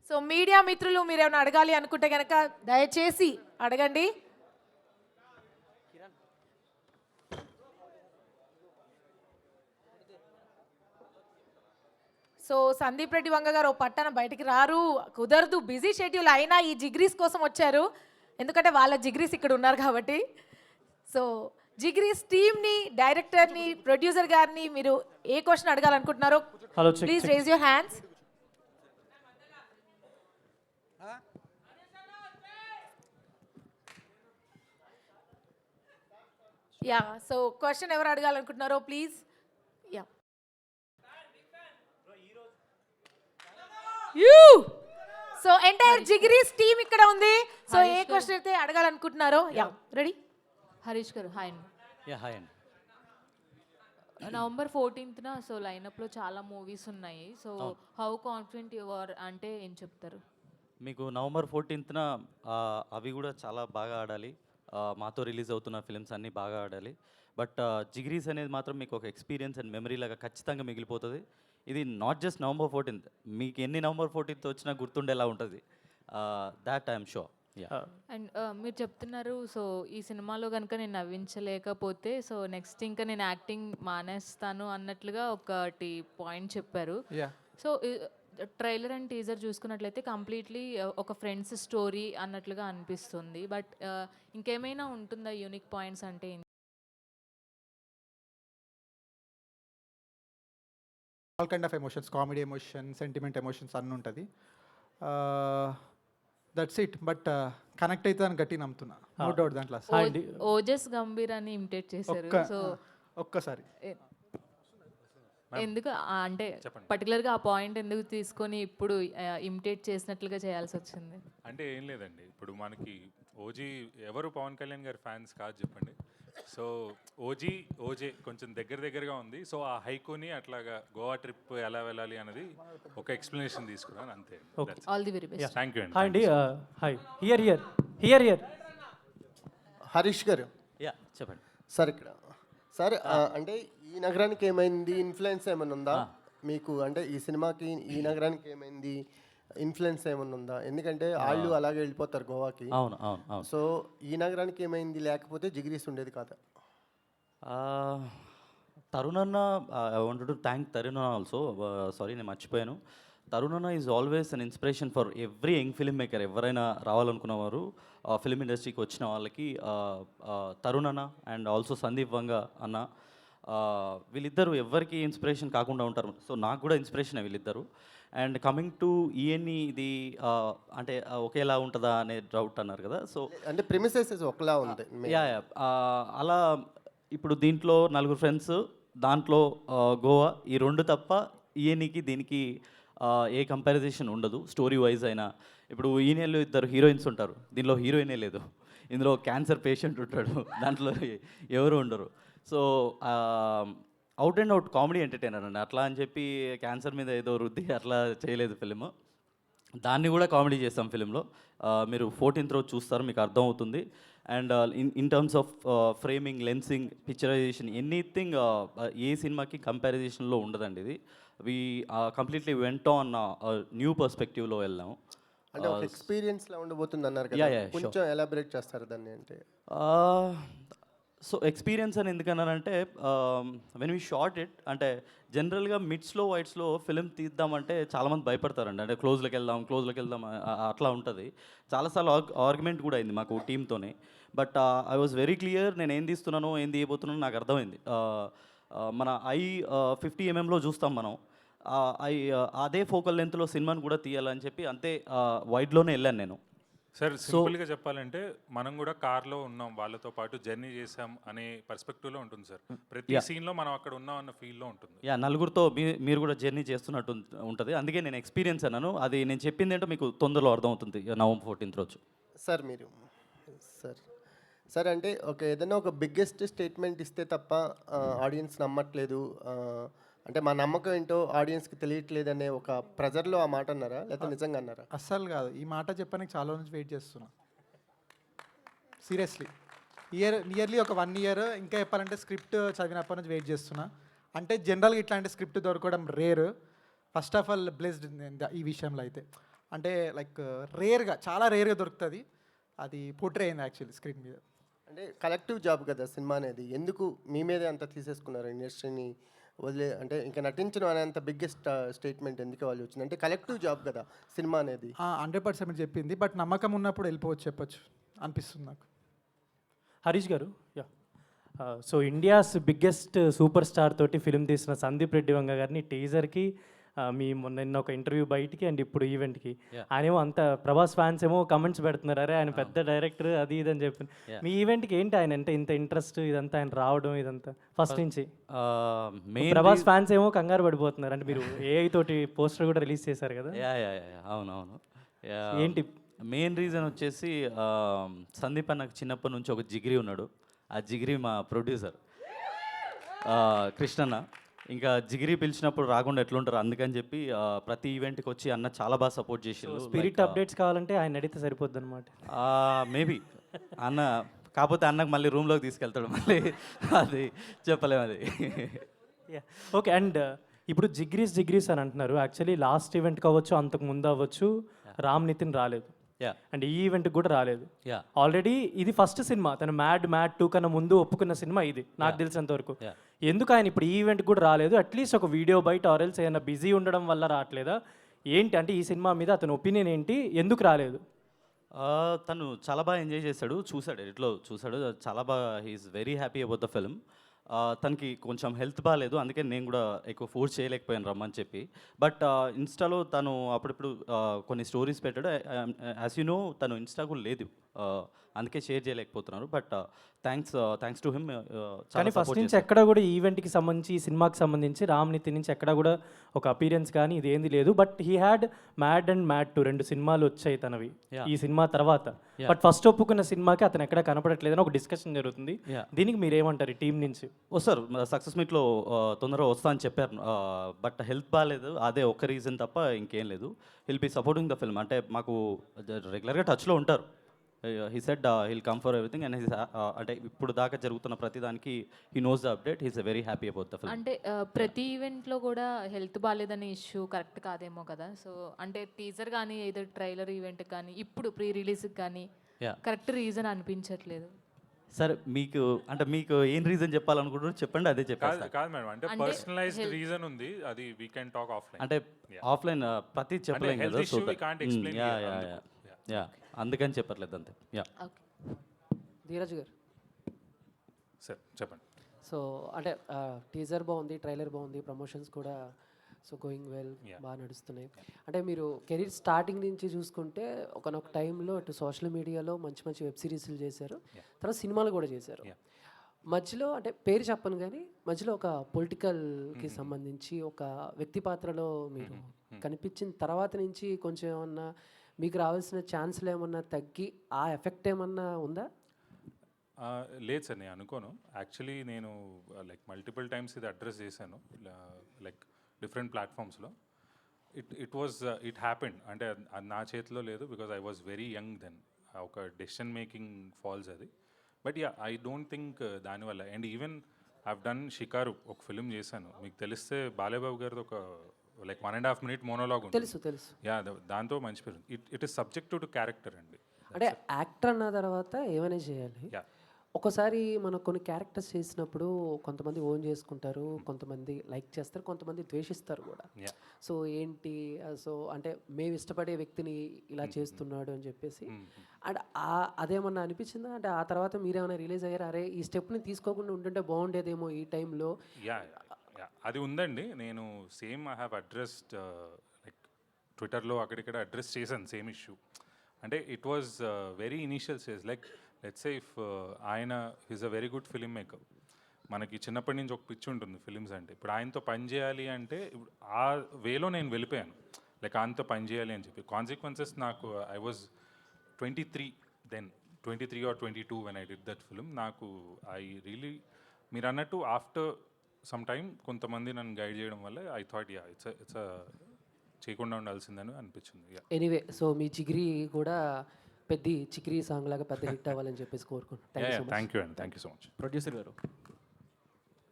So media మిత్రులు మీరేమైనా అడగాలి అనుకుంటే కనుక దయచేసి అడగండి. సో సందీప్ రెడ్డి వంగ గారు పట్టణ బయటికి రారు, కుదరదు, బిజీ షెడ్యూల్ అయినా ఈ జిగ్రీస్ కోసం వచ్చారు. ఎందుకంటే వాళ్ళ జిగ్రీస్ ఇక్కడ ఉన్నారు కాబట్టి. సో జిగ్రీస్ టీమ్ని, డైరెక్టర్ని, ప్రొడ్యూసర్ గారిని మీరు ఏ క్వశ్చన్ అడగాలనుకుంటున్నారో please raise your hands. Yeah, so question ఎవరు అడగాలనుకుంటున్నారో please. Yeah, you. So entire Jigris team ఇక్కడ ఉంది. సో ఏ క్వశ్చన్ అయితే అడగాలనుకుంటున్నారో. Yeah, ready. హరీష్ గారు హాయ్ అండి. హాయ్ అండి. నవంబర్ 14th సో లైనప్లో చాలా మూవీస్ ఉన్నాయి. So how confident you are అంటే ఏం చెప్తారు? మీకు నవంబర్ 14th అవి కూడా చాలా బాగా ఆడాలి. మాతో రిలీజ్ అవుతున్న ఫిల్మ్స్ అన్నీ బాగా ఆడాలి. బట్ జిగ్రీస్ అనేది మాత్రం మీకు ఒక ఎక్స్పీరియన్స్ అండ్ మెమరీ లాగా ఖచ్చితంగా మిగిలిపోతుంది. ఇది నాట్ జస్ట్ నవంబర్ 14th, మీకు ఎన్ని నవంబర్ 14th వచ్చినా గుర్తుండేలా ఉంటుంది. That I'm sure. అండ్ మీరు చెప్తున్నారు సో ఈ సినిమాలో కనుక నేను నవ్వించలేకపోతే సో నెక్స్ట్ ఇంకా నేను యాక్టింగ్ మానేస్తాను అన్నట్లుగా ఒకటి పాయింట్ చెప్పారు. సో ట్రైలర్ అండ్ టీజర్ చూసుకున్నట్లయితే కంప్లీట్లీ ఒక ఫ్రెండ్స్ స్టోరీ అన్నట్లుగా అనిపిస్తుంది. బట్ ఇంకేమైనా ఉంటుందా యూనిక్ పాయింట్స్ అంటే? All kind of emotions, comedy emotion, sentiment emotions అన్నీ ఉంటుంది. That's it. బట్ కనెక్ట్ అయితే అని గట్టి నమ్ముతున్నా, నో డౌట్ దాంట్లో. ఓజస్ గంభీర్ అని ఇమిటేట్ చేశారు. సో ఒక్కసారి ఎందుకు అంటే పర్టికులర్గా ఆ పాయింట్ ఎందుకు తీసుకొని ఇప్పుడు ఇమిటేట్ చేసినట్లుగా చేయాల్సి వచ్చింది? అంటే ఏం లేదండి, ఇప్పుడు మనకి ఓజీ ఎవరు పవన్ కళ్యాణ్ గారి ఫ్యాన్స్ కాదు చెప్పండి. సో ఓజే కొంచెం దగ్గరగా ఉంది. సో ఆ హైకోని అట్లాగా గోవా ట్రిప్ ఎలా వెళ్ళాలి అన్నది ఒక ఎక్స్ప్లెనేషన్ తీసుకున్నాను అంతే. All the very best. Thank you అండి. హాయ్, హియర్ హరీష్ గారు. యా, చెప్పండి సార్. ఇక్కడ సార్ అంటే ఈ నగరానికి ఏమైంది ఇన్ఫ్లుయెన్స్ ఏమైనా ఉందా మీకు? అంటే ఈ సినిమాకి ఈ నగరానికి ఏమైంది ఇన్ఫ్లుయెన్స్ ఏమైనా ఉందా? ఎందుకంటే వాళ్ళు అలాగే వెళ్ళిపోతారు గోవాకి. అవును అవును అవును. సో ఈ నగరానికి ఏమైంది, లేకపోతే జిగ్రీస్ ఉండేది కాదా? తరుణ్ అన్న, I want to thank Tarun అన్న ఆల్సో. సారీ, నేను మర్చిపోయాను. తరుణ్ అన్న is always an inspiration for every young film maker. ఎవరైనా రావాలనుకున్నవారు ఫిల్మ్ ఇండస్ట్రీకి వచ్చిన వాళ్ళకి తరుణ్ అన్న అండ్ ఆల్సో సందీప్ వంగ అన్న, వీళ్ళిద్దరూ ఎవరికి ఇన్స్పిరేషన్ కాకుండా ఉంటారు. సో నాకు కూడా ఇన్స్పిరేషన్ వీళ్ళిద్దరు. అండ్ కమింగ్ టు ఈఎన్ఈ, ఇది అంటే ఒకేలా ఉంటుందా అనే డౌట్ అన్నారు కదా. సో అంటే ప్రిమిసెస్ ఒకలా ఉంది. యా, అలా ఇప్పుడు దీంట్లో 4 ఫ్రెండ్స్, దాంట్లో గోవా, ఈ 2 తప్ప ఈఎన్ఈకి దీనికి ఏ కంపారిజేషన్ ఉండదు స్టోరీ వైజ్ అయినా. ఇప్పుడు ఈయనలో 2 హీరోయిన్స్ ఉంటారు, దీనిలో హీరోయినే లేదు. ఇందులో క్యాన్సర్ పేషెంట్ ఉంటాడు, దాంట్లో ఎవరు ఉండరు. So out and out comedy entertainer అండి. అట్లా అని చెప్పి క్యాన్సర్ మీద ఏదో రుద్ది అట్లా చేయలేదు ఫిలిం. దాన్ని కూడా కామెడీ చేస్తాం ఫిలింలో. మీరు 14th రోజు చూస్తారు, మీకు అర్థమవుతుంది. And in terms of framing, lensing, picturisation, anything ఏ సినిమాకి కంపారిజేషన్లో ఉండదండి ఇది. We completely went on new పర్స్పెక్టివ్లో వెళ్ళాము. అంటే ఒక ఎక్స్పీరియన్స్లో ఉండబోతుంది అన్నారు కదా, కొంచెం ఎలాబరేట్ చేస్తారు దాన్ని అంటే? సో ఎక్స్పీరియన్స్ అని ఎందుకన్నారంటే, వెన్ వీ షార్ట్ ఇట్, అంటే జనరల్గా మిడ్స్లో వైట్స్లో ఫిలిం తీద్దామంటే చాలామంది భయపడతారండి. అంటే క్లోజ్లోకి వెళ్దాం అట్లా ఉంటుంది. చాలాసార్లు ఆర్గ్యుమెంట్ కూడా అయింది మాకు టీంతోనే. But I was very clear, నేను ఏం తీస్తున్నానో ఏం తీయబోతున్నానో నాకు అర్థమైంది. మన 50mm చూస్తాం మనం, అదే ఫోకల్ లెంత్లో సినిమాని కూడా తీయాలని చెప్పి అంతే వైడ్లోనే వెళ్ళాను నేను. సార్ సింపుల్గా చెప్పాలంటే మనం కూడా కార్లో ఉన్నాం, వాళ్ళతో పాటు జర్నీ చేసాం అనే పర్స్పెక్టివ్లో ఉంటుంది సార్. ప్రతి సీన్లో మనం అక్కడ ఉన్నాం అన్న ఫీల్లో ఉంటుంది. యా, నలుగురితో మీరు కూడా జర్నీ చేస్తున్నట్టు ఉంటుంది. అందుకే నేను ఎక్స్పీరియన్స్ అన్నాను. అది నేను చెప్పింది ఏంటో మీకు తొందరలో అర్థమవుతుంది నవంబర్ 14th రోజు. సార్ మీరు సార్ అంటే ఏదైనా ఒక బిగ్గెస్ట్ స్టేట్మెంట్ ఇస్తే తప్ప ఆడియన్స్ నమ్మట్లేదు, అంటే మా నమ్మకం ఏంటో ఆడియన్స్కి తెలియట్లేదు అనే ఒక ప్రెజర్లో ఆ మాట అన్నారా, లేకపోతే నిజంగా అన్నారా? అస్సలు కాదు. ఈ మాట చెప్పడానికి చాలా నుంచి వెయిట్ చేస్తున్నా, సీరియస్లీ. నియర్లీ ఒక 1 year, ఇంకా చెప్పాలంటే స్క్రిప్ట్ చదివినప్పటి నుంచి వెయిట్ చేస్తున్నా. అంటే జనరల్గా ఇట్లాంటి స్క్రిప్ట్ దొరకడం rare. First of all blessed ఈ విషయంలో అయితే. అంటే లైక్ రేర్గా, చాలా రేర్గా దొరుకుతుంది. అది పోర్ట్రే అయింది యాక్చువల్లీ స్క్రీన్ మీద. అంటే కలెక్టివ్ జాబ్ కదా సినిమా అనేది, ఎందుకు మీ మీదే అంత తీసేసుకున్నారు ఇండస్ట్రీని వదిలే, అంటే ఇంకా నటించడం అనేంత బిగ్గెస్ట్ స్టేట్మెంట్ ఎందుకు వాళ్ళు వచ్చింది? అంటే కలెక్టివ్ జాబ్ కదా సినిమా అనేది. 100% చెప్పింది, బట్ నమ్మకం ఉన్నప్పుడు వెళ్ళిపోవచ్చు చెప్పొచ్చు అనిపిస్తుంది నాకు. హరీష్ గారు, yeah. So India's biggest super star తోటి ఫిలిం తీసిన సందీప్ రెడ్డి వంగ గారిని టీజర్కి మీ నిన్న ఒక ఇంటర్వ్యూ బయటికి అండ్ ఇప్పుడు ఈవెంట్కి ఆయనేమో అంత ప్రభాస్ ఫ్యాన్స్ ఏమో కమెంట్స్ పెడుతున్నారు, అరే ఆయన పెద్ద డైరెక్టర్ అది ఇది అని చెప్పి. మీ ఈవెంట్కి ఏంటి ఆయన అంటే ఇంత ఇంట్రెస్ట్, ఇదంతా ఆయన రావడం ఇదంతా ఫస్ట్ నుంచి? ప్రభాస్ ఫ్యాన్స్ ఏమో కంగారు పడిపోతున్నారు, అంటే మీరు ఏఐ తోటి పోస్టర్ కూడా రిలీజ్ చేశారు కదా. అవునవును. ఏంటి మెయిన్ రీజన్ వచ్చేసి సందీప్ అన్నకు చిన్నప్పటి నుంచి ఒక జిగిరి ఉన్నాడు. ఆ జిగిరి మా ప్రొడ్యూసర్ కృష్ణన్న. ఇంకా జిగిరి పిలిచినప్పుడు రాకుండా ఎట్లుంటారు, అందుకని చెప్పి ప్రతి ఈవెంట్కి వచ్చి అన్న చాలా బాగా సపోర్ట్ చేసిండు. స్పిరిట్ అప్డేట్స్ కావాలంటే ఆయన అడిగితే సరిపోద్ది అనమాట. మేబీ అన్న, కాకపోతే అన్నకు మళ్ళీ రూమ్లోకి తీసుకెళ్తాడు, మళ్ళీ అది చెప్పలేము అది. ఓకే. అండ్ ఇప్పుడు జిగ్రీస్ అని అంటున్నారు. యాక్చువల్లీ లాస్ట్ ఈవెంట్ కావచ్చు, అంతకు ముందు అవ్వచ్చు, రామ్ నితిన్ రాలేదు. అండ్ ఈ ఈవెంట్కి కూడా రాలేదు. ఆల్రెడీ ఇది ఫస్ట్ సినిమా, తను మ్యాడ్ 2 కన్నా ముందు ఒప్పుకున్న సినిమా ఇది నాకు తెలిసినంత వరకు. ఎందుకు ఆయన ఇప్పుడు ఈ ఈవెంట్ కూడా రాలేదు? అట్లీస్ట్ ఒక వీడియో బయట ఆర్ఎల్స్ ఏమైనా బిజీ ఉండడం వల్ల రావట్లేదా ఏంటి? అంటే ఈ సినిమా మీద అతని ఒపీనియన్ ఏంటి, ఎందుకు రాలేదు? తను చాలా బాగా ఎంజాయ్ చేశాడు, చూశాడు, ఎడిట్లో చూశాడు, చాలా బాగా he's very happy about the film. తనకి కొంచెం హెల్త్ బాగాలేదు, అందుకే నేను కూడా ఎక్కువ ఫోర్స్ చేయలేకపోయాను రమ్మని చెప్పి. బట్ ఇన్స్టాలో తను అప్పుడప్పుడు కొన్ని స్టోరీస్ పెట్టాడు. యాజ్ యూ నో తను ఇన్స్టా కూడా లేదు, అందుకే షేర్ చేయలేకపోతున్నారు. But thanks to him. కానీ ఫస్ట్ నుంచి ఎక్కడ కూడా ఈ ఈవెంట్కి సంబంధించి, ఈ సినిమాకి సంబంధించి రామ్ నితిన్ నుంచి ఎక్కడ కూడా ఒక అపీరెన్స్ కానీ ఇది ఏంది లేదు. But he had mad and 2 2 సినిమాలు వచ్చాయి తనవి ఈ సినిమా తర్వాత. బట్ ఫస్ట్ ఒప్పుకున్న సినిమాకి అతను ఎక్కడ కనపడట్లేదని ఒక డిస్కషన్ జరుగుతుంది. దీనికి మీరు ఏమంటారు ఈ టీం నుంచి? వస్తారు, సక్సెస్ మీట్లో తొందరగా వస్తా అని చెప్పారు. బట్ హెల్త్ బాగాలేదు, అదే ఒక్క రీజన్ తప్ప ఇంకేం లేదు. He'll be supporting the film. అంటే మాకు రెగ్యులర్గా టచ్లో ఉంటారు. He said he'll come for everything and అంటే ఇప్పుడు దాకా జరుగుతున్న ప్రతిదానికి he knows the update. He's very happy about the film. అంటే ప్రతి ఈవెంట్లో కూడా హెల్త్ బాగాలేదనే ఇష్యూ కరెక్ట్ కాదేమో కదా. సో అంటే టీజర్ కానీ ఏదో ట్రైలర్ ఈవెంట్ కానీ ఇప్పుడు ప్రీ రిలీజ్కి కానీ కరెక్ట్ రీజన్ అనిపించట్లేదు. సార్ మీకు ఏం రీజన్ చెప్పాలనుకుంటున్నారు చెప్పండి, అదే చెప్పాలి. కాదు మేడం, అంటే పర్సనలైజ్డ్ రీజన్ ఉంది, అది వీ కెన్ టాక్ ఆఫ్లైన్. అంటే ఆఫ్లైన్ ప్రతి చెప్పలేం కదా, సో అందుకని చెప్పట్లేదు అంతే. ధీరజ్ గారు సార్ చెప్పండి. సో అంటే టీజర్ బాగుంది, ట్రైలర్ బాగుంది, ప్రమోషన్స్ కూడా సో గోయింగ్ వెల్, బాగా నడుస్తున్నాయి. అంటే మీరు కెరీర్ స్టార్టింగ్ నుంచి చూసుకుంటే ఒకనొక టైంలో అటు సోషల్ మీడియాలో మంచి మంచి వెబ్ సిరీస్లు చేశారు, తర్వాత సినిమాలు కూడా చేశారు. మధ్యలో అంటే పేరు చెప్పను కానీ మధ్యలో ఒక పొలిటికల్కి సంబంధించి ఒక వ్యక్తి పాత్రలో మీరు కనిపించిన తర్వాత నుంచి కొంచెం ఏమన్నా మీకు రావాల్సిన ఛాన్స్లు ఏమన్నా తగ్గి ఆ ఎఫెక్ట్ ఏమన్నా ఉందా? లేదు సార్, నేను అనుకోను. యాక్చువల్లీ నేను లైక్ మల్టిపుల్ టైమ్స్ ఇది అడ్రస్ చేశాను, లైక్ డిఫరెంట్ ప్లాట్ఫామ్స్లో. ఇట్ హ్యాపెండ్, అంటే అది నా చేతిలో లేదు, because I was very young then. ఒక డెసిషన్ మేకింగ్ ఫాల్స్ అది. బట్ ఐ డోంట్ థింక్ దానివల్ల. And even I've done Shikaru, ఒక ఫిలిం చేశాను, మీకు తెలిస్తే బాలేబాబు గారిది ఒక లైక్ 1.5 minute మోనోలాగ్ ఉంటుంది. తెలుసు. దాంతో మంచి పేరు. It is subject to character అండి. అంటే యాక్టర్ అన్న తర్వాత ఏమైనా చేయాలి. ఒక్కోసారి మనం కొన్ని క్యారెక్టర్స్ చేసినప్పుడు కొంతమంది ఓన్ చేసుకుంటారు, కొంతమంది లైక్ చేస్తారు, కొంతమంది ద్వేషిస్తారు కూడా. సో ఏంటి, సో అంటే మేము ఇష్టపడే వ్యక్తిని ఇలా చేస్తున్నాడు అని చెప్పేసి. అండ్ అదేమన్నా అనిపించిందా? అంటే ఆ తర్వాత మీరేమైనా రిలీజ్ అయ్యారు, అరే ఈ స్టెప్ని తీసుకోకుండా ఉంటుంటే బాగుండేదేమో ఈ టైంలో? అది ఉందండి. నేను same I have addressed, like ట్విట్టర్లో అక్కడిక్కడ అడ్రస్ చేశాను సేమ్ ఇష్యూ. అంటే it was very initial stage. Like let's say if ఆయన is a very good film maker, మనకి చిన్నప్పటి నుంచి ఒక పిచ్చి ఉంటుంది ఫిలిమ్స్ అంటే. ఇప్పుడు ఆయనతో పని చేయాలి అంటే ఆ వేలో నేను వెళ్ళిపోయాను, లైక్ ఆయనతో పని చేయాలి అని చెప్పి. కాన్సిక్వెన్సెస్ నాకు, I was 23 then, 23 or 22 when I did that film. నాకు ఐ రియలీ, మీరు అన్నట్టు ఆఫ్టర్ సమ్ టైమ్ కొంతమంది నన్ను గైడ్ చేయడం వల్ల ఐ థాట్ ఇట్స్ చేయకుండా ఉండాల్సిందని అనిపించింది. ఎనీవే, సో మీ జిగిరి కూడా పెద్ద చిక్రీ సాంగ్ లాగా పెద్ద హిట్ అవ్వాలని చెప్పేసి కోరుకుంటున్నాను. థ్యాంక్ యూ అండి, thank you so much. Producer గారు,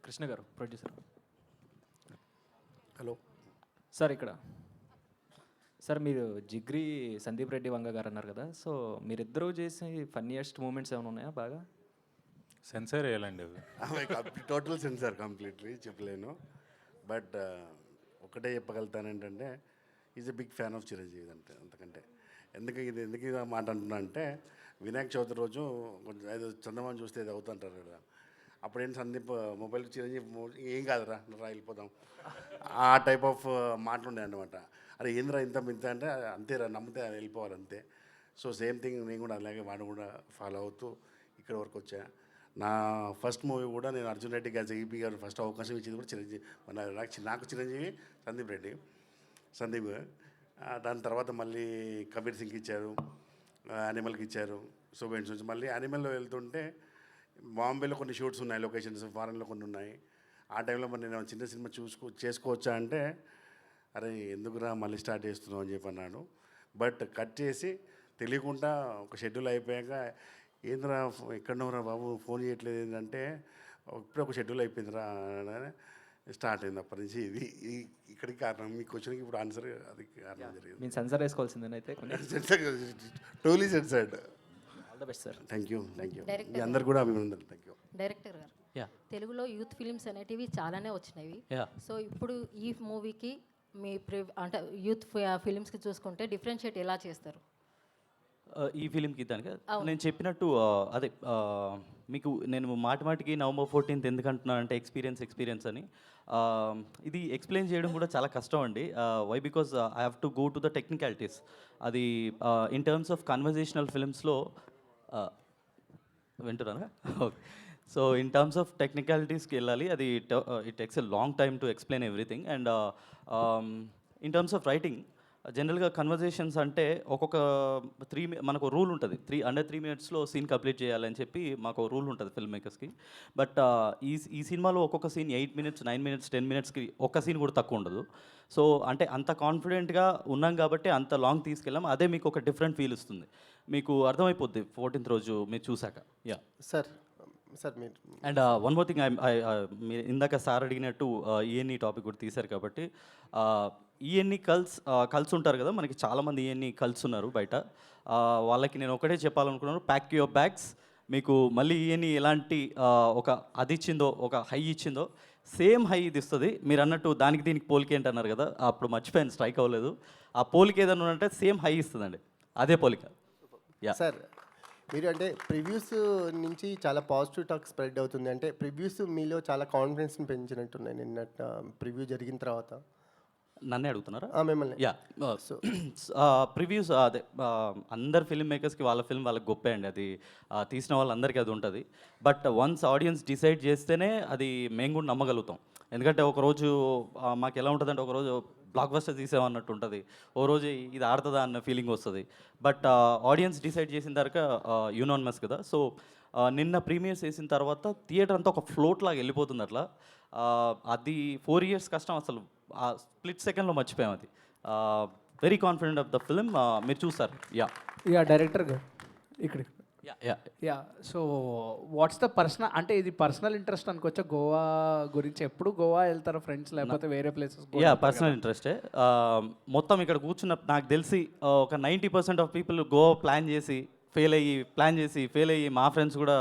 కృష్ణ గారు, ప్రొడ్యూసర్. హలో సార్, ఇక్కడ సార్ మీరు జిగ్రీ సందీప్ రెడ్డి వంగ గారు అన్నారు కదా, సో మీరిద్దరూ చేసే ఫన్నీయెస్ట్ మూమెంట్స్ ఏమైనా ఉన్నాయా బాగా? సెన్సార్ వేయాలండి అవి. టోటల్ సెన్సార్ కంప్లీట్లీ చెప్పలేను. బట్ ఒకటే చెప్పగలుగుతాను ఏంటంటే is a big fan of Chiranjeevi అంతే, అంతకంటే. ఎందుకు ఇది మాట అంటున్నా అంటే వినాయక చవితి రోజు కొంచెం ఏదో చందమామ చూస్తే ఏదో అవుతుంటారు కదా, అప్పుడేంటి సందీప్ మొబైల్ చిరంజీవి ఏం కాదురా వెళ్ళిపోదాం, ఆ టైప్ ఆఫ్ మాటలు ఉండే అనమాట. అరే ఏంద్రా ఇంత అంటే అంతేరా నమ్మితే వెళ్ళిపోవాలి అంతే. సో సేమ్ థింగ్ నేను కూడా అలాగే వాడు కూడా ఫాలో అవుతూ ఇక్కడ వరకు వచ్చా. నా ఫస్ట్ మూవీ కూడా నేను అర్జున్ రెడ్డి గారు ఈపీ గారు ఫస్ట్ అవకాశం ఇచ్చింది కూడా చిరంజీవి, నాకు చిరంజీవి సందీప్. దాని తర్వాత మళ్ళీ కబీర్ సింగ్కి ఇచ్చారు, యానిమల్కి ఇచ్చారు. సో వెంట్స్ నుంచి మళ్ళీ యానిమల్లో వెళ్తుంటే బాంబేలో కొన్ని షూట్స్ ఉన్నాయి, లొకేషన్స్ ఫారెన్లో కొన్ని ఉన్నాయి. ఆ టైంలో మరి నేను చిన్న సినిమా చేసుకోవచ్చా అంటే అరే ఎందుకురా మళ్ళీ స్టార్ట్ చేస్తున్నావు అని చెప్పి అన్నాడు. బట్ కట్ చేసి తెలియకుండా ఒక షెడ్యూల్ అయిపోయాక ఏంద్రా ఎక్కడున్నావురా బాబు ఫోన్ చేయట్లేదు ఏంటంటే ఇప్పుడే ఒక షెడ్యూల్ అయిపోయిందిరా స్టార్ట్ అయింది. అప్పటి నుంచి ఇది ఇక్కడికి కారణం, మీ క్వశ్చన్కి ఇప్పుడు ఆన్సర్ అది కారణం జరిగింది. మీరు సెన్సార్ వేసుకోవాల్సిందేనైతే టోలీ censored. All the best sir. Thank you మీ అందరు కూడా అభినందనలు. Thank you. డైరెక్టర్ గారు, తెలుగులో యూత్ ఫిలిమ్స్ అనేటివి చాలానే వచ్చినవి. సో ఇప్పుడు ఈ మూవీకి మీ అంటే యూత్ ఫిలిమ్స్కి చూసుకుంటే డిఫరెన్షియేట్ ఎలా చేస్తారు? ఈ ఫిలింకి దానికి నేను చెప్పినట్టు అదే మీకు నేను మాటికి November 14th ఎందుకు అంటున్నాను అంటే ఎక్స్పీరియన్స్ అని. ఇది ఎక్స్ప్లెయిన్ చేయడం కూడా చాలా కష్టం అండి. Why because I have to go to the technicalities. అది ఇన్ టర్మ్స్ ఆఫ్ కన్వర్జేషనల్ ఫిలిమ్స్లో వింటున్నారా? Okay. So in terms of టెక్నికాలిటీస్కి వెళ్ళాలి. అది it takes a long time to explain everything. And in terms of writing జనరల్గా conversations అంటే ఒక్కొక్క మనకు రూల్ ఉంటుంది, 3 minutesలో సీన్ కంప్లీట్ చేయాలని చెప్పి మాకు రూల్ ఉంటుంది ఫిల్మ్ మేకర్స్కి. బట్ ఈ సినిమాలో ఒక్కొక్క సీన్ 8 minutes, 9 minutes, 10 minutesకి ఒక్క సీన్ కూడా తక్కువ ఉండదు. సో అంటే అంత కాన్ఫిడెంట్గా ఉన్నాం కాబట్టి అంత లాంగ్ తీసుకెళ్ళాం. అదే మీకు ఒక డిఫరెంట్ ఫీల్ ఇస్తుంది, మీకు అర్థమైపోద్ది 14th రోజు మీరు చూసాక. యా సార్ మీరు అండ్ వన్ మోర్ థింగ్, మీరు ఇందాక సార్ అడిగినట్టు ఈఎన్ఈ టాపిక్ కూడా తీశారు కాబట్టి ఈఎన్ఈ కల్స్ ఉంటారు కదా, మనకి చాలామంది ఈఎన్ఈ కల్స్ ఉన్నారు బయట. వాళ్ళకి నేను ఒకటే చెప్పాలనుకున్నాను, ప్యాక్ యువర్ బ్యాగ్స్. మీకు మళ్ళీ ఈఎన్ఈ ఎలాంటి ఒక అది ఇచ్చిందో, ఒక హై ఇచ్చిందో సేమ్ హై ఇది ఇస్తుంది. మీరు అన్నట్టు దానికి దీనికి పోలిక ఏంటి అన్నారు కదా, అప్పుడు మర్చిపోయాను, స్ట్రైక్ అవ్వలేదు. ఆ పోలిక ఏదన్నా అంటే సేమ్ హై ఇస్తుందండి, అదే పోలిక. యా సార్ మీరు అంటే ప్రివ్యూస్ నుంచి చాలా పాజిటివ్ టాక్ స్ప్రెడ్ అవుతుంది, అంటే ప్రివ్యూస్ మీలో చాలా కాన్ఫిడెన్స్ని పెంచినట్టున్నాయి నిన్న ప్రివ్యూ జరిగిన తర్వాత. నన్నే అడుగుతున్నారా? మిమ్మల్ని. యా. సో ప్రివ్యూస్ అదే అందరు ఫిల్మ్ మేకర్స్కి వాళ్ళ ఫిల్మ్ వాళ్ళకి గొప్పే అండి, అది తీసిన వాళ్ళందరికీ అది ఉంటుంది. బట్ వన్స్ ఆడియన్స్ డిసైడ్ చేస్తేనే అది మేము కూడా నమ్మగలుగుతాం. ఎందుకంటే ఒకరోజు మాకు ఎలా ఉంటుందంటే ఒకరోజు బ్లాక్ బస్టర్ తీసామన్నట్టు ఉంటుంది, ఓ రోజు ఇది ఆడుతుందా అన్న ఫీలింగ్ వస్తుంది. బట్ ఆడియన్స్ డిసైడ్ చేసిన తర్వాత యూనానిమస్ కదా. సో నిన్న ప్రీమియర్స్ వేసిన తర్వాత థియేటర్ అంతా ఒక ఫ్లోట్ లాగా వెళ్ళిపోతుంది అట్లా. అది 4 years కష్టం, అసలు ఆ స్ప్లిట్ సెకండ్లో మర్చిపోయాం అది. Very confident of the film, మీరు చూస్తారు. యా డైరెక్టర్ గారు ఇక్కడ. Yeah so what's the personal, అంటే ఇది పర్సనల్ ఇంట్రెస్ట్ అనుకోవచ్చా గోవా గురించి? ఎప్పుడు గోవా వెళ్తారా ఫ్రెండ్స్ లేకపోతే వేరే ప్లేసెస్? యా పర్సనల్ ఇంట్రెస్టే. మొత్తం ఇక్కడ కూర్చున్న నాకు తెలిసి ఒక 90% ఆఫ్ పీపుల్ గోవా ప్లాన్ చేసి ఫెయిల్ అయ్యి మా ఫ్రెండ్స్ కూడా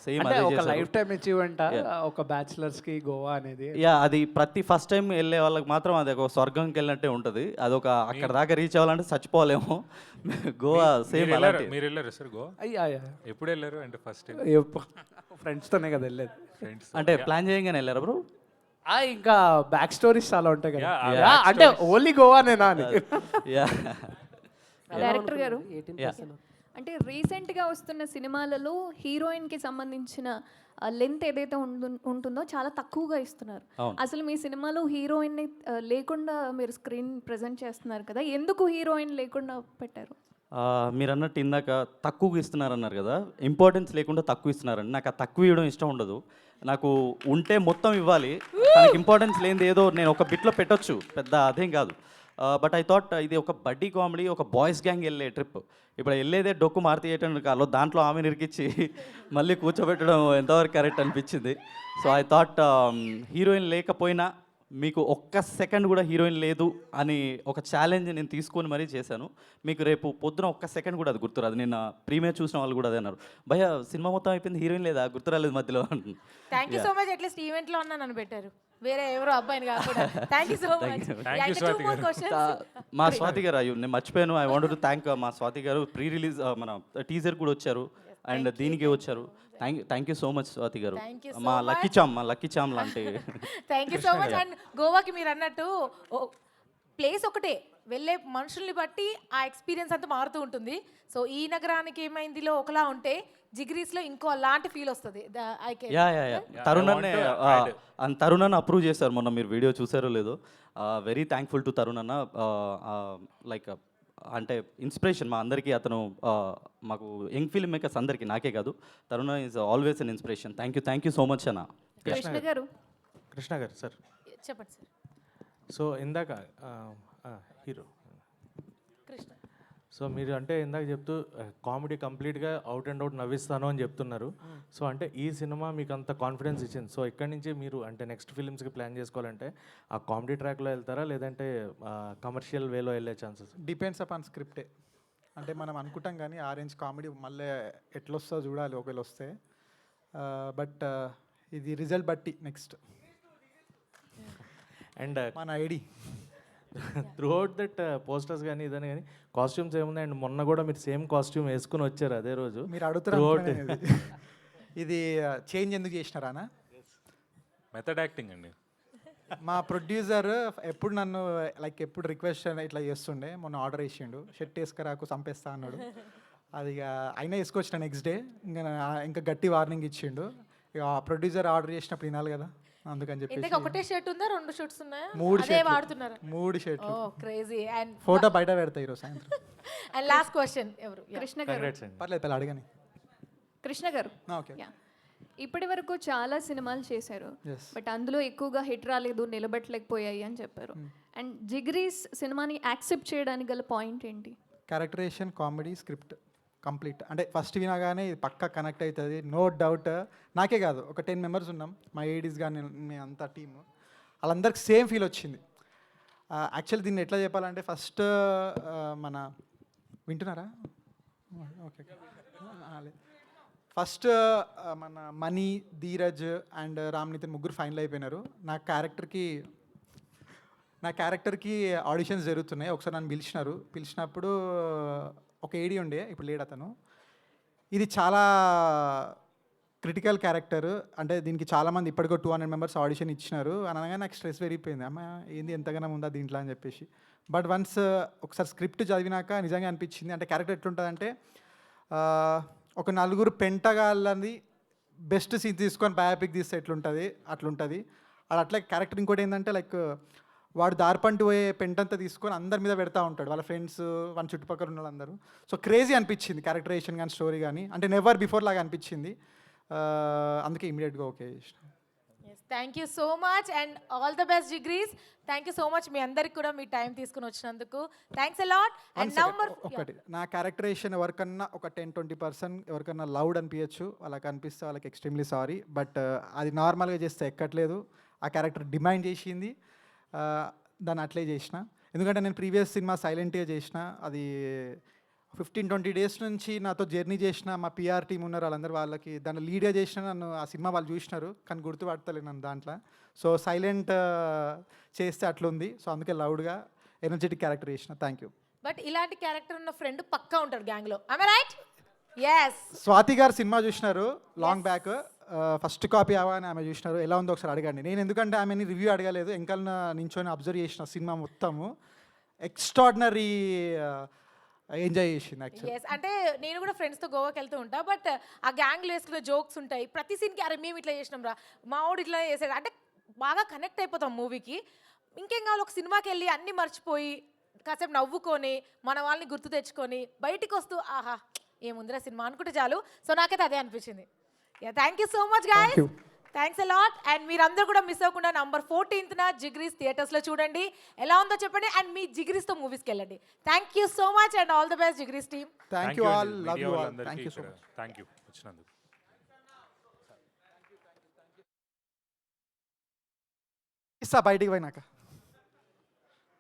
సేమ్ అదే ఒక లైఫ్ టైం అచీవ్మెంట్ ఒక బ్యాచిలర్స్కి గోవా అనేది. యా అది ప్రతి ఫస్ట్ టైం వెళ్ళే వాళ్ళకి మాత్రం అది ఒక స్వర్గంకి వెళ్ళినట్టే ఉంటుంది. అదొక అక్కడ దాకా రీచ్ అవ్వాలంటే చచ్చిపోవాలేమో. గోవా సేమ్. మీరు వెళ్ళారు సార్ గోవా? అయ్యా ఎప్పుడు వెళ్ళారు అంటే ఫస్ట్ టైం? ఫ్రెండ్స్తోనే కదా వెళ్ళేది. అంటే ప్లాన్ చేయగానే వెళ్ళారా బ్రో? ఇంకా బ్యాక్ స్టోరీస్ చాలా ఉంటాయి కదా, అంటే ఓన్లీ గోవానేనా అని. యా డైరెక్టర్ గారు, అంటే రీసెంట్గా వస్తున్న సినిమాలలో హీరోయిన్కి సంబంధించిన లెంత్ ఏదైతే ఉంటుందో చాలా తక్కువగా ఇస్తున్నారు. అసలు మీ సినిమాలో హీరోయిన్ని లేకుండా మీరు స్క్రీన్ ప్రజెంట్ చేస్తున్నారు కదా, ఎందుకు హీరోయిన్ లేకుండా పెట్టారు? మీరు అన్నట్టు ఇందాక తక్కువగా ఇస్తున్నారన్నారు కదా, ఇంపార్టెన్స్ లేకుండా తక్కువ ఇస్తున్నారండి. నాకు ఆ తక్కువ ఇవ్వడం ఇష్టం ఉండదు. నాకు ఉంటే మొత్తం ఇవ్వాలి, నాకు ఇంపార్టెన్స్ లేనిది ఏదో నేను ఒక బిట్లో పెట్టొచ్చు, పెద్ద అదేం కాదు. బట్ ఐ థాట్ ఇది ఒక బడ్డీ కామెడీ, ఒక బాయ్స్ గ్యాంగ్ వెళ్ళే ట్రిప్. ఇప్పుడు వెళ్ళేదే డొక్కు మారుతి థియేటర్ కాలో, దాంట్లో ఆమె నిరికిచ్చి మళ్ళీ కూర్చోబెట్టడం ఎంతవరకు కరెక్ట్ అనిపించింది. సో ఐ థాట్ హీరోయిన్ లేకపోయినా మీకు ఒక్క సెకండ్ కూడా హీరోయిన్ లేదు అని ఒక ఛాలెంజ్ నేను తీసుకొని మరీ చేశాను. మీకు రేపు పొద్దున ఒక్క సెకండ్ కూడా అది గుర్తురాదు. నిన్న ప్రీమియర్ చూసిన వాళ్ళు కూడా అదే అన్నారు, భయ్యా సినిమా మొత్తం అయిపోయింది, హీరోయిన్ లేదా, గుర్తురాలేదు మధ్యలో అంటుంది. Thank you so much. At least ఈవెంట్లో అన్నా నన్ను పెట్టారు, వేరే ఎవరో అబ్బాయిని కాకుండా. Thank you so much. మా స్వాతి గారు, అయ్యో నేను మర్చిపోయాను, ఐ వాంట్ టు థ్యాంక్ మా స్వాతి గారు. ప్రీ రిలీజ్ మన టీజర్ కూడా వచ్చారు అండ్ దీనికి వచ్చారు. Thank you so much Swathi గారు, మా లక్కీ చామ్ లాంటి. Thank you so much. And గోవాకి మీరు అన్నట్టు ప్లేస్ ఒకటే, వెళ్ళే మనుషుల్ని బట్టి ఆ ఎక్స్పీరియన్స్ అంతా మారుతూ ఉంటుంది. సో ఈ నగరానికి ఏమైందిలో ఒకలా ఉంటే జిగ్రీస్లో ఇంకో అలాంటి ఫీల్ వస్తుంది. తరుణ్ అన్న అప్రూవ్ చేశారు మొన్న, మీరు వీడియో చూసారో లేదో. వెరీ థ్యాంక్ఫుల్ టు తరుణ్ అన్న. లైక్ అంటే ఇన్స్పిరేషన్ మా అందరికీ అతను, మాకు యంగ్ ఫిల్మ్ మేకర్స్ అందరికీ, నాకే కాదు, Tarun is always an inspiration. Thank you so much అన్న. కృష్ణ గారు సార్ చెప్పండి సార్. సో ఇందాక హీరో కృష్ణ, సో మీరు అంటే ఇందాక చెప్తూ కామెడీ కంప్లీట్గా అవుట్ అండ్ అవుట్ నవ్విస్తాను అని చెప్తున్నారు. సో అంటే ఈ సినిమా మీకు అంత కాన్ఫిడెన్స్ ఇచ్చింది. సో ఇక్కడి నుంచి మీరు అంటే నెక్స్ట్ ఫిలిమ్స్కి ప్లాన్ చేసుకోవాలంటే ఆ కామెడీ ట్రాక్లో వెళ్తారా, లేదంటే కమర్షియల్ వేలో వెళ్ళే ఛాన్సెస్? Depends upon స్క్రిప్టే. అంటే మనం అనుకుంటాం కానీ ఆరెంజ్ కామెడీ మళ్ళీ ఎట్లొస్తో చూడాలి ఒకవేళ వస్తే. బట్ ఇది రిజల్ట్ బట్టి నెక్స్ట్. అండ్ మన ID through out that posters కానీ ఇదని కానీ కాస్ట్యూమ్స్ ఏముంది? అండ్ మొన్న కూడా మీరు సేమ్ కాస్ట్యూమ్ వేసుకుని వచ్చారు అదే రోజు. మీరు అడుగుతారు ఇది చేంజ్ ఎందుకు చేసినారా? మెథడ్ యాక్టింగ్ అండి. మా ప్రొడ్యూసర్ ఎప్పుడు నన్ను ఎప్పుడు రిక్వెస్ట్ ఇట్లా చేస్తుండే. మొన్న ఆర్డర్ వేసిండు, షర్ట్ వేసుకురాకు చంపేస్తా అన్నాడు. అది ఇక అయినా వేసుకొచ్చిన నెక్స్ట్ డే ఇంకా గట్టి వార్నింగ్ ఇచ్చిండు. ఇక ప్రొడ్యూసర్ ఆర్డర్ చేసినప్పుడు వినాలి కదా, అందుకని చెప్పి. ఒకటే షర్ట్ ఉందా, 2 షర్ట్స్ ఉన్నాయా? 3 షర్ట్లు. క్రేజీ. అండ్ ఫోటో బయట పెడతా ఈరోజు సాయంత్రం. అండ్ లాస్ట్ క్వశ్చన్ ఎవరు? కృష్ణ గారు. పర్లేదు పిల్ల అడగని. కృష్ణ గారు, ఇప్పటి వరకు చాలా సినిమాలు చేశారు, బట్ అందులో ఎక్కువగా హిట్ రాలేదు, నిలబెట్టలేకపోయాయి అని చెప్పారు. అండ్ జిగ్రీస్ సినిమాని యాక్సెప్ట్ చేయడానికి గల పాయింట్ ఏంటి? Characterization, comedy, script complete. అంటే ఫస్ట్ వినగానే ఇది పక్కా కనెక్ట్ అవుతుంది, నో డౌట్. నాకే కాదు, ఒక 10 మెంబర్స్ ఉన్నాం, మా ఏడీస్ కానీ మీ అంతా టీము, వాళ్ళందరికి సేమ్ ఫీల్ వచ్చింది. యాక్చువల్లీ దీన్ని ఎట్లా చెప్పాలంటే ఫస్ట్ మన వింటున్నారా? ఓకే. ఫస్ట్ మన మనీ, ధీరజ్ అండ్ రామ్ నితిన్ ముగ్గురు ఫైనల్ అయిపోయినారు. నా క్యారెక్టర్కి ఆడిషన్స్ జరుగుతున్నాయి. ఒకసారి నన్ను పిలిచినప్పుడు ఒక ఏడీ ఉండే, ఇప్పుడు లేడు అతను. ఇది చాలా క్రిటికల్ క్యారెక్టర్, అంటే దీనికి చాలామంది ఇప్పటికో 200 మెంబర్స్ ఆడిషన్ ఇచ్చినారు అని అనగా నాకు స్ట్రెస్ పెరిగిపోయింది. అమ్మ ఏంది ఎంతగానో ఉందా దీంట్లో అని చెప్పేసి. బట్ వన్స్ ఒకసారి స్క్రిప్ట్ చదివినాక నిజంగా అనిపించింది. అంటే క్యారెక్టర్ ఎట్లుంటుందంటే ఒక 4 పెంటగాళ్ళని బెస్ట్ సీన్ తీసుకొని బయోపిక్ తీస్తే ఎట్లుంటుంది అట్లుంటుంది. అది అట్లా క్యారెక్టర్. ఇంకోటి ఏంటంటే వాడు దారిపంటు పోయే పెంటంతా తీసుకొని అందరి మీద పెడతా ఉంటాడు, వాళ్ళ ఫ్రెండ్స్, వాళ్ళ చుట్టుపక్కల ఉన్న వాళ్ళందరూ. సో క్రేజీ అనిపించింది క్యారెక్టరేషన్ కానీ స్టోరీ కానీ, అంటే నెవర్ బిఫోర్ లాగా అనిపించింది. అందుకే ఇమీడియట్గా ఓకే చేసిన. Thank you so much and all the best Jigris. Thank you so much మీ అందరికి కూడా మీ టైం తీసుకుని వచ్చినందుకు. Thanks a lot. అండ్ ఒకటి, నా క్యారెక్టరేషన్ ఎవరికన్నా ఒక 10-20% ఎవరికన్నా లౌడ్ అనిపించచ్చు, వాళ్ళకి అనిపిస్తే వాళ్ళకి ఎక్స్ట్రీమ్లీ సారీ. బట్ అది నార్మల్గా చేస్తే ఎక్కట్లేదు. ఆ క్యారెక్టర్ డిమాండ్ చేసింది, దాన్ని అట్లే చేసిన. ఎందుకంటే నేను ప్రీవియస్ సినిమా సైలెంట్గా చేసిన, అది 15-20 డేస్ నుంచి నాతో జర్నీ చేసిన మా పిఆర్ టీం ఉన్నారు, వాళ్ళకి దాన్ని లీడ్గా చేసిన. నన్ను ఆ సినిమా వాళ్ళు చూసినారు కానీ గుర్తుపడతలేదు నన్ను దాంట్లో. సో సైలెంట్ చేస్తే అట్లుంది. సో అందుకే లౌడ్గా ఎనర్జెటిక్ క్యారెక్టర్ చేసిన. Thank you. బట్ ఇలాంటి క్యారెక్టర్ ఉన్న ఫ్రెండ్ పక్కా ఉంటాడు గ్యాంగ్లో. I right? ఎస్. స్వాతి గారు సినిమా చూసినారు లాంగ్ బ్యాక్, ఫస్ట్ కాపీ అవా అని ఆమె చూసినారు. ఎలా ఉందో ఒకసారి అడగండి. నేను ఎందుకంటే ఆమెని రివ్యూ అడగలేదు, ఎంకల్న నించొని అబ్జర్వ్ చేసిన సినిమా మొత్తము. ఎక్స్ట్రాడినరీ ఎంజాయ్ చేసింది యాక్చువల్లీ. అంటే నేను కూడా ఫ్రెండ్స్తో గోవాకి వెళ్తూ ఉంటా, బట్ ఆ గ్యాంగ్లో వేసుకునే జోక్స్ ఉంటాయి ప్రతి సీన్కి. అరే మేము ఇట్లా చేసినాం రా, మా వాడు ఇట్లా చేసాడు అంటే బాగా కనెక్ట్ అయిపోతాం మూవీకి. ఇంకేం కావాలి, ఒక సినిమాకి వెళ్ళి అన్నీ మర్చిపోయి కాసేపు నవ్వుకొని మన వాళ్ళని గుర్తు తెచ్చుకొని బయటికి వస్తూ ఆహా ఏముందిరా సినిమా అనుకుంటే చాలు. సో నాకైతే అదే అనిపించింది. Thank you so much guys. Thanks a lot. And మీరందరూ కూడా మిస్ అవ్వకుండా November 14th జిగ్రీస్ థియేటర్స్లో చూడండి. ఎలా ఉందో చెప్పండి అండ్ మీ జిగ్రీస్తో మూవీస్కి వెళ్ళండి. Thank you so much and all the best జిగ్రీస్ team. Thank you all, love you all. Thank you so much. Thank you వచ్చినందుకు. ఇస్తా బయటికి పోయినాక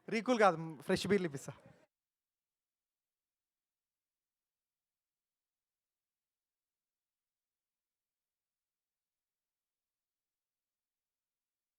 రీకూల్ కాదు ఫ్రెష్ బీర్లు ఇప్పిస్తా